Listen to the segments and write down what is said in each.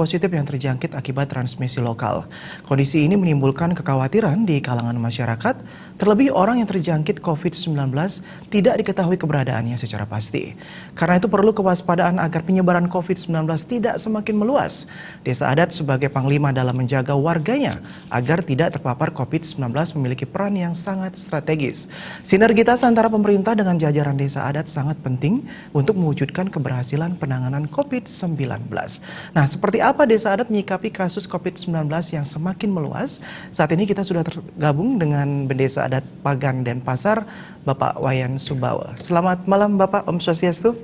positif yang terjangkit akibat transmisi lokal. Kondisi ini menimbulkan kekhawatiran di kalangan masyarakat, terlebih orang yang terjangkit COVID-19 tidak diketahui keberadaannya secara pasti. Karena itu perlu kewaspadaan agar penyebaran COVID-19 tidak semakin meluas. Desa adat sebagai panglima dalam menjaga warganya agar tidak terpapar COVID-19 memiliki peran yang sangat strategis. Sinergitas antara pemerintah dengan jajaran desa adat sangat penting untuk mewujudkan keberhasilan penanganan COVID-19. Nah, seperti apa desa adat menyikapi kasus COVID-19 yang semakin meluas? Saat ini kita sudah tergabung dengan Bendesa Adat Pagan Denpasar, Bapak Wayan Subawa. Selamat malam Bapak, Om Swastiastu.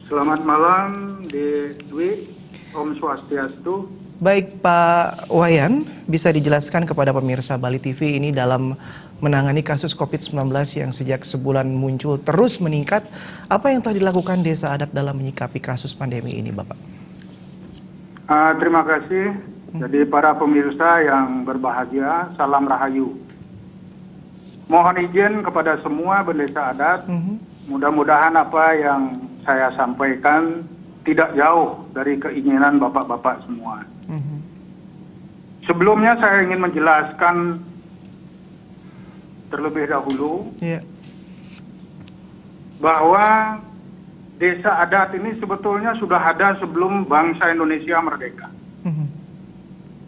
Selamat malam Dwi, Om Swastiastu. Baik Pak Wayan, bisa dijelaskan kepada pemirsa Bali TV ini dalam menangani kasus COVID-19 yang sejak sebulan muncul terus meningkat, apa yang telah dilakukan desa adat dalam menyikapi kasus pandemi ini, Bapak? Terima kasih. Jadi para pemirsa yang berbahagia, salam rahayu. Mohon izin kepada semua bendesa adat, mudah-mudahan apa yang saya sampaikan tidak jauh dari keinginan bapak-bapak semua. Sebelumnya saya ingin menjelaskan terlebih dahulu bahwa desa adat ini sebetulnya sudah ada sebelum bangsa Indonesia merdeka.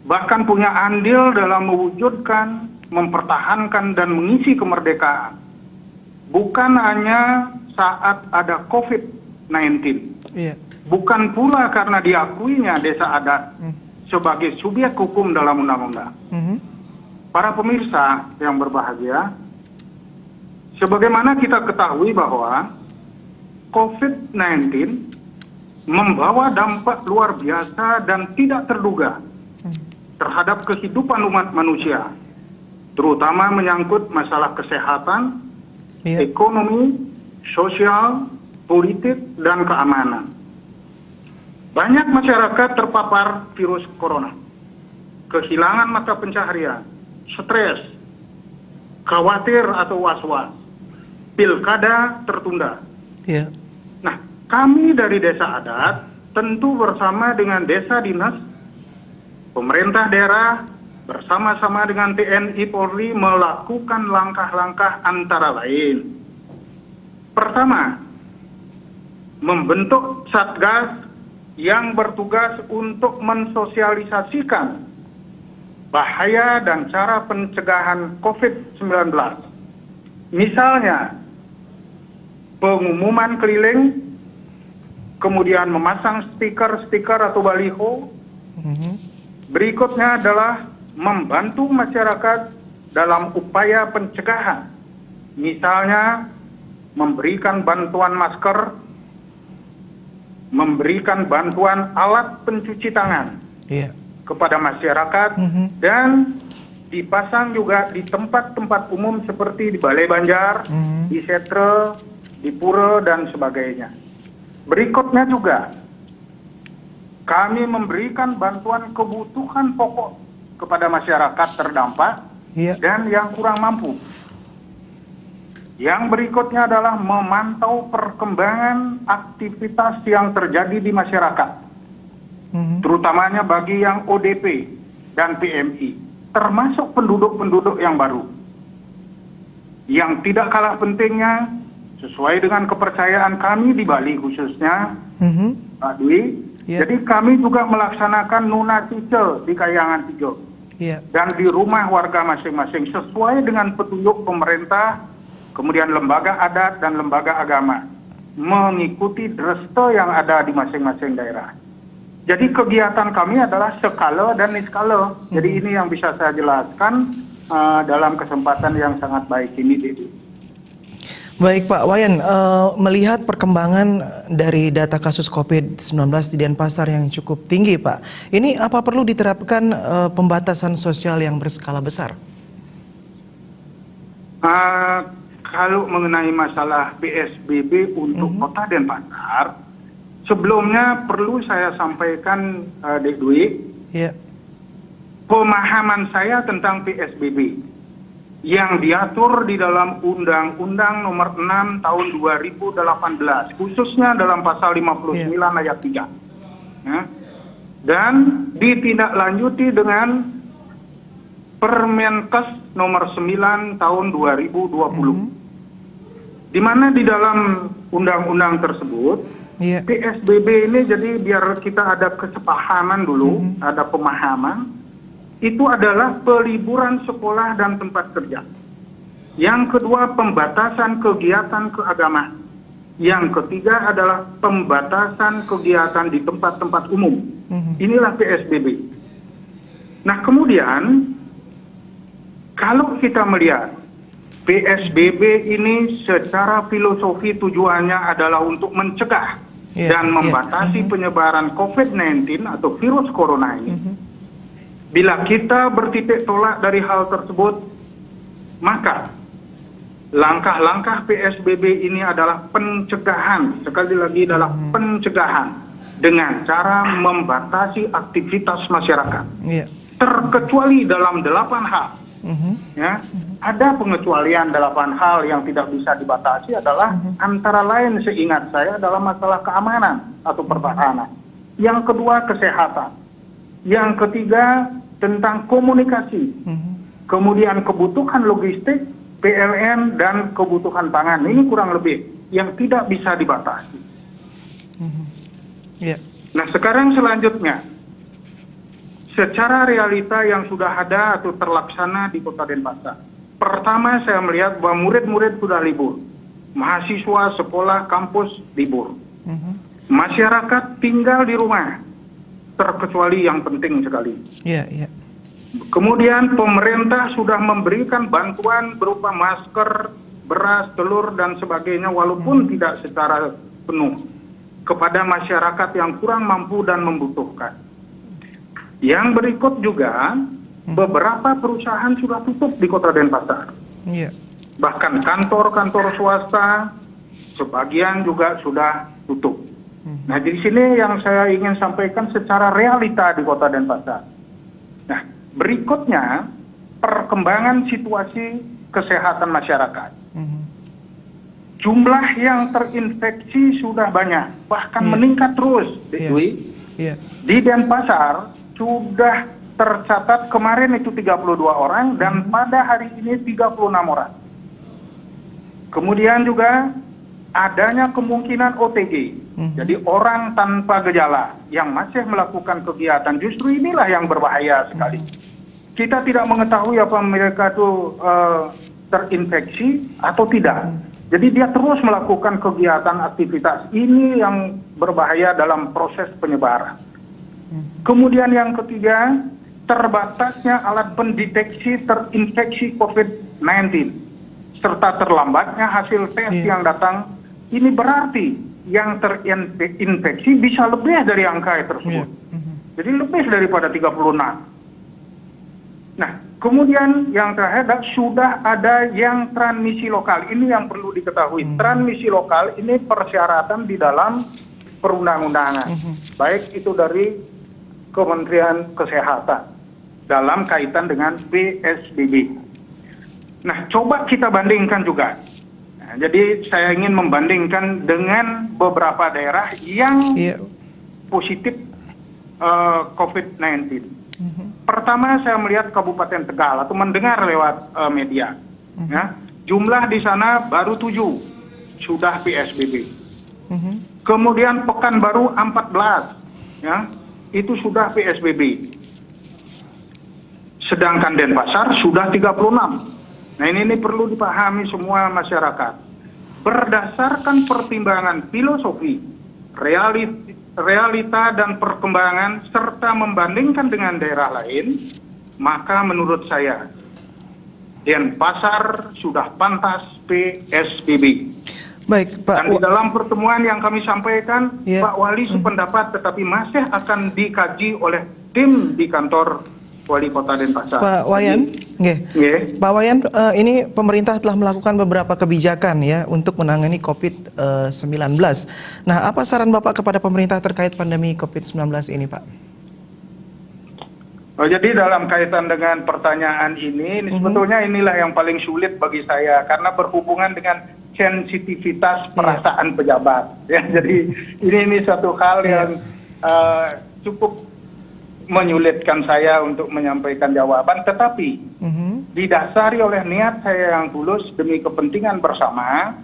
Bahkan punya andil dalam mewujudkan, mempertahankan dan mengisi kemerdekaan. Bukan hanya saat ada COVID-19. Bukan pula karena diakuinya desa adat sebagai subjek hukum dalam undang-undang. Para pemirsa yang berbahagia, sebagaimana kita ketahui bahwa COVID-19 membawa dampak luar biasa dan tidak terduga terhadap kehidupan umat manusia, terutama menyangkut masalah kesehatan, ekonomi, sosial, politik, dan keamanan. Banyak masyarakat terpapar virus corona, kehilangan mata pencaharian, stres, khawatir atau was-was, pilkada tertunda. Nah, kami dari desa adat tentu bersama dengan desa dinas, pemerintah daerah, bersama-sama dengan TNI Polri melakukan langkah-langkah antara lain. Pertama, membentuk Satgas yang bertugas untuk mensosialisasikan bahaya dan cara pencegahan COVID-19. Misalnya, pengumuman keliling, kemudian memasang stiker-stiker atau baliho. Berikutnya adalah membantu masyarakat dalam upaya pencegahan. Misalnya, memberikan bantuan masker, memberikan bantuan alat pencuci tangan kepada masyarakat, dan dipasang juga di tempat-tempat umum seperti di Balai Banjar, di Setre, di Pura, dan sebagainya. Berikutnya juga, kami memberikan bantuan kebutuhan pokok kepada masyarakat terdampak dan yang kurang mampu. Yang berikutnya adalah memantau perkembangan aktivitas yang terjadi di masyarakat, terutamanya bagi yang ODP dan PMI, termasuk penduduk-penduduk yang baru. Yang tidak kalah pentingnya, sesuai dengan kepercayaan kami di Bali khususnya, Pak Dwi, jadi kami juga melaksanakan Nunatice di Kayangan Tijo, dan di rumah warga masing-masing sesuai dengan petunjuk pemerintah, kemudian lembaga adat dan lembaga agama, mengikuti dreste yang ada di masing-masing daerah. Jadi kegiatan kami adalah skala dan niskala. Jadi ini yang bisa saya jelaskan dalam kesempatan yang sangat baik ini, Didi. Baik Pak Wayan, melihat perkembangan dari data kasus COVID-19 di Denpasar yang cukup tinggi Pak, ini apa perlu diterapkan pembatasan sosial yang berskala besar? Kalau mengenai masalah PSBB untuk Kota Denpasar, sebelumnya perlu saya sampaikan, Dek Dwi, pemahaman saya tentang PSBB yang diatur di dalam Undang-Undang Nomor 6 Tahun 2018, khususnya dalam Pasal 59 ayat 3. dan ditindaklanjuti dengan Permenkes nomor 9 tahun 2020. Di mana di dalam undang-undang tersebut, PSBB ini, jadi biar kita ada kesepahaman dulu, ada pemahaman, itu adalah peliburan sekolah dan tempat kerja. Yang kedua, pembatasan kegiatan keagamaan. Yang ketiga adalah pembatasan kegiatan di tempat-tempat umum. Inilah PSBB. Nah, kemudian kalau kita melihat PSBB ini secara filosofi tujuannya adalah untuk mencegah dan membatasi penyebaran COVID-19 atau virus corona ini. Bila kita bertitik tolak dari hal tersebut, maka langkah-langkah PSBB ini adalah pencegahan, sekali lagi adalah pencegahan dengan cara membatasi aktivitas masyarakat. Terkecuali dalam 8 hal. Ya, ada pengecualian 8 hal yang tidak bisa dibatasi adalah antara lain seingat saya adalah masalah keamanan atau pertahanan. Yang kedua kesehatan. Yang ketiga tentang komunikasi. Kemudian kebutuhan logistik, PLN dan kebutuhan pangan. Ini kurang lebih yang tidak bisa dibatasi. Nah, sekarang selanjutnya, secara realita yang sudah ada atau terlaksana di Kota Denpasar. Pertama, saya melihat bahwa murid-murid sudah libur. Mahasiswa, sekolah, kampus libur. Masyarakat tinggal di rumah, terkecuali yang penting sekali. Kemudian pemerintah sudah memberikan bantuan berupa masker, beras, telur, dan sebagainya, walaupun tidak secara penuh, kepada masyarakat yang kurang mampu dan membutuhkan. Yang berikut juga, beberapa perusahaan sudah tutup di Kota Denpasar. Bahkan kantor-kantor swasta, sebagian juga sudah tutup. Nah, di sini yang saya ingin sampaikan secara realita di Kota Denpasar. Nah, berikutnya, perkembangan situasi kesehatan masyarakat. Jumlah yang terinfeksi sudah banyak, bahkan meningkat terus, Di Denpasar, sudah tercatat kemarin itu 32 orang dan pada hari ini 36 orang. Kemudian juga adanya kemungkinan OTG. Jadi orang tanpa gejala yang masih melakukan kegiatan, justru inilah yang berbahaya sekali. Kita tidak mengetahui apa mereka itu terinfeksi atau tidak. Jadi dia terus melakukan kegiatan aktivitas. Ini yang berbahaya dalam proses penyebaran. Kemudian yang ketiga, terbatasnya alat pendeteksi terinfeksi COVID-19 serta terlambatnya hasil tes yang datang. Ini berarti yang terinfeksi bisa lebih dari angka tersebut. Jadi lebih daripada 36. Nah, kemudian yang terakhir sudah ada yang transmisi lokal. Ini yang perlu diketahui. Transmisi lokal ini persyaratan di dalam perundang-undangan. Baik itu dari Kementerian Kesehatan dalam kaitan dengan PSBB. Nah, coba kita bandingkan juga. Nah, jadi saya ingin membandingkan dengan beberapa daerah yang positif COVID-19. Pertama, saya melihat Kabupaten Tegal atau mendengar lewat media. Ya, jumlah di sana baru 7 sudah PSBB. Kemudian Pekanbaru 14, ya, itu sudah PSBB. Sedangkan Denpasar sudah 36. Nah, ini perlu dipahami semua masyarakat. Berdasarkan pertimbangan filosofi, realita dan perkembangan serta membandingkan dengan daerah lain, maka menurut saya Denpasar sudah pantas PSBB. Baik, Pak. Dan di dalam pertemuan yang kami sampaikan, Pak Wali sependapat, tetapi masih akan dikaji oleh tim di kantor Wali Kota Denpasar. Pak Wayan, Pak Wayan, ini pemerintah telah melakukan beberapa kebijakan ya untuk menangani COVID-19. Nah, apa saran Bapak kepada pemerintah terkait pandemi COVID-19 ini, Pak? Jadi dalam kaitan dengan pertanyaan ini sebetulnya inilah yang paling sulit bagi saya karena berhubungan dengan sensitivitas perasaan pejabat. Ya, jadi ini satu hal yang cukup menyulitkan saya untuk menyampaikan jawaban, tetapi didasari oleh niat saya yang tulus demi kepentingan bersama,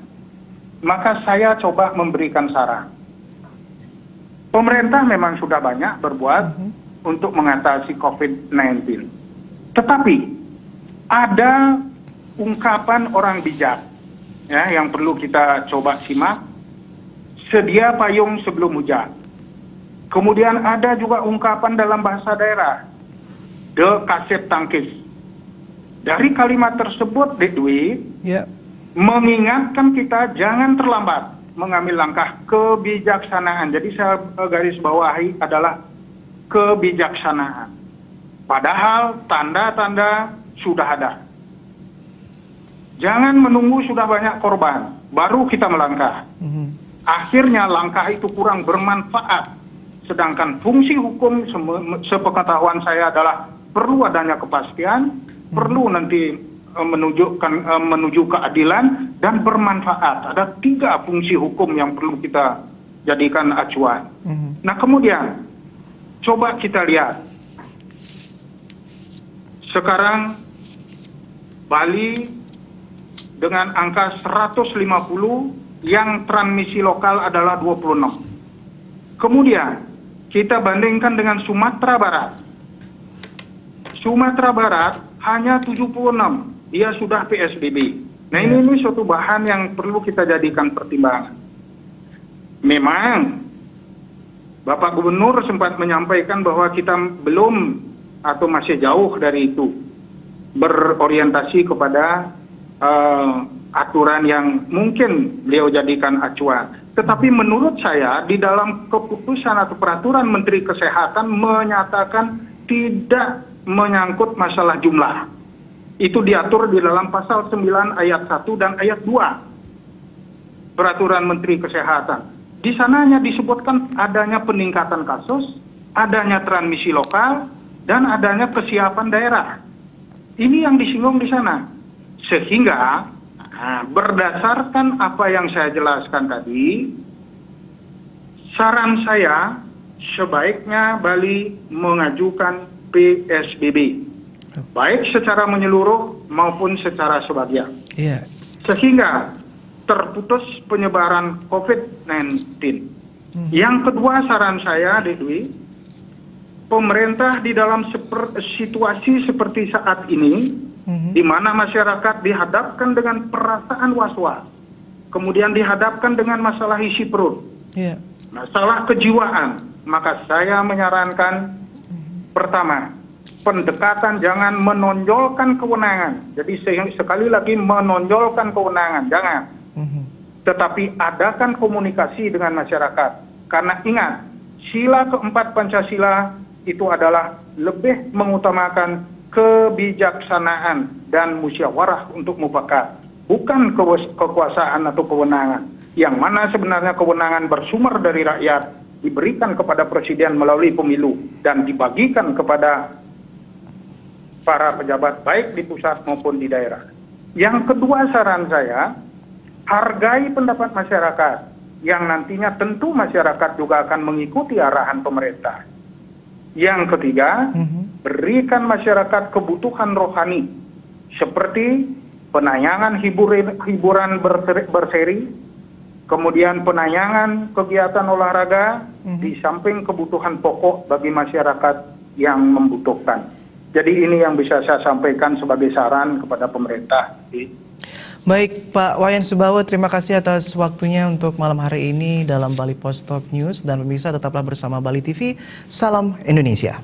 maka saya coba memberikan saran. Pemerintah memang sudah banyak berbuat untuk mengatasi COVID-19. Tetapi ada ungkapan orang bijak ya, yang perlu kita coba simak. Sedia payung sebelum hujan. Kemudian ada juga ungkapan dalam bahasa daerah, de kasep tangkis. Dari kalimat tersebut, Dek Dwi, mengingatkan kita jangan terlambat mengambil langkah kebijaksanaan. Jadi saya garis bawahi adalah kebijaksanaan. Padahal tanda-tanda sudah ada. Jangan menunggu sudah banyak korban, baru kita melangkah. Akhirnya langkah itu kurang bermanfaat. Sedangkan fungsi hukum sepengetahuan saya adalah perlu adanya kepastian, perlu nanti menuju keadilan dan bermanfaat. Ada 3 fungsi hukum yang perlu kita jadikan acuan. Nah kemudian coba kita lihat. Sekarang Bali dengan angka 150 yang transmisi lokal adalah 26. Kemudian kita bandingkan dengan Sumatera Barat. Sumatera Barat hanya 76. Dia sudah PSBB. Nah ini suatu bahan yang perlu kita jadikan pertimbangan. Memang Bapak Gubernur sempat menyampaikan bahwa kita belum atau masih jauh dari itu berorientasi kepada aturan yang mungkin beliau jadikan acuan. Tetapi menurut saya di dalam keputusan atau peraturan Menteri Kesehatan menyatakan tidak menyangkut masalah jumlah. Itu diatur di dalam pasal 9 ayat 1 dan ayat 2 peraturan Menteri Kesehatan. Di sananya disebutkan adanya peningkatan kasus, adanya transmisi lokal, dan adanya kesiapan daerah. Ini yang disinggung di sana. Sehingga berdasarkan apa yang saya jelaskan tadi, saran saya sebaiknya Bali mengajukan PSBB. Baik secara menyeluruh maupun secara sebagian. Sehingga terputus penyebaran COVID-19. Yang kedua saran saya, Dek Dwi, pemerintah di dalam situasi seperti saat ini, di mana masyarakat dihadapkan dengan perasaan was-was, kemudian dihadapkan dengan masalah isi perut, masalah kejiwaan, maka saya menyarankan pertama, pendekatan jangan menonjolkan kewenangan. Jadi sekali lagi menonjolkan kewenangan, jangan. Tetapi adakan komunikasi dengan masyarakat. Karena ingat, sila keempat Pancasila itu adalah lebih mengutamakan kebijaksanaan dan musyawarah untuk mufakat. Bukan kekuasaan atau kewenangan. Yang mana sebenarnya kewenangan bersumber dari rakyat, diberikan kepada presiden melalui pemilu, dan dibagikan kepada para pejabat baik di pusat maupun di daerah. Yang kedua saran saya, hargai pendapat masyarakat yang nantinya tentu masyarakat juga akan mengikuti arahan pemerintah. Yang ketiga, berikan masyarakat kebutuhan rohani seperti penayangan hiburan berseri, kemudian penayangan kegiatan olahraga di samping kebutuhan pokok bagi masyarakat yang membutuhkan. Jadi ini yang bisa saya sampaikan sebagai saran kepada pemerintah. Baik, Pak Wayan Subawa, terima kasih atas waktunya untuk malam hari ini dalam Bali Post Top News. Dan pemirsa tetaplah bersama Bali TV. Salam Indonesia.